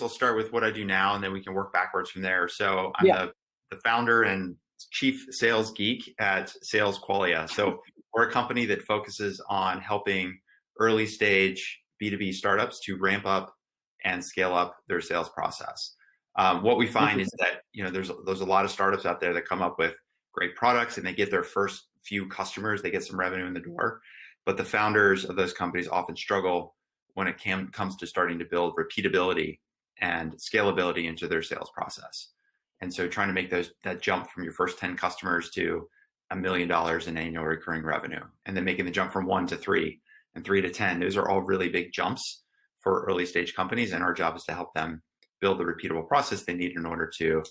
I'll start with what I do now, and then we can work backwards from there. So I'm Yeah. the founder and chief sales geek at Sales Qualia. So we're a company that focuses on helping early stage B2B startups to ramp up and scale up their sales process. What we find is that, there's a lot of startups out there that come up with great products and they get their first few customers, they get some revenue in the door, but the founders of those companies often struggle when it comes to starting to build repeatability and scalability into their sales process. And so trying to make that jump from your first 10 customers to $1 million in annual recurring revenue, and then making the jump from 1 to 3 and 3 to 10, those are all really big jumps for early stage companies. And our job is to help them build the repeatable process they need in order to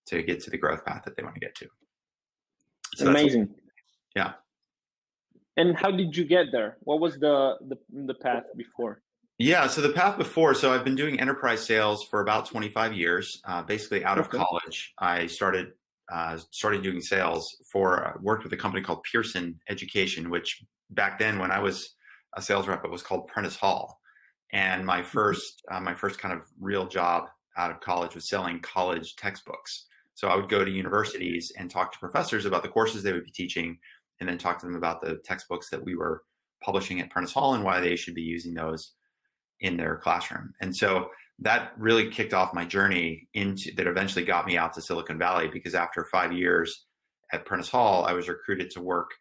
get to the growth path that they want to get to. So amazing. Yeah. And how did you get there? What was the path before? Yeah, so the path before, so I've been doing enterprise sales for about 25 years. Basically out of college, I started doing sales worked with a company called Pearson Education, which back then when I was a sales rep, it was called Prentice Hall. And my first kind of real job out of college was selling college textbooks. So I would go to universities and talk to professors about the courses they would be teaching, and then talk to them about the textbooks that we were publishing at Prentice Hall and why they should be using those in their classroom. And so that really kicked off my journey that eventually got me out to Silicon Valley, because after 5 years at Prentice Hall, I was recruited to work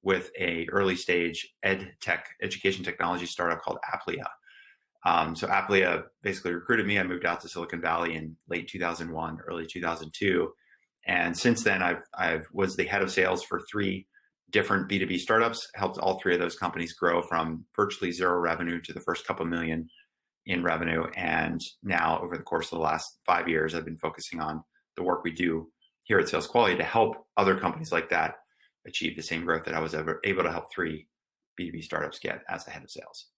with a early stage education technology startup called Applia. So Applia basically recruited me. I moved out to Silicon Valley in late 2001, early 2002. And since then I was the head of sales for 3 different B2B startups, helped all 3 of those companies grow from virtually zero revenue to the first couple million in revenue. And now over the course of the last 5 years, I've been focusing on the work we do here at Sales Quality to help other companies like that achieve the same growth that I was able to help 3 B2B startups get as the head of sales.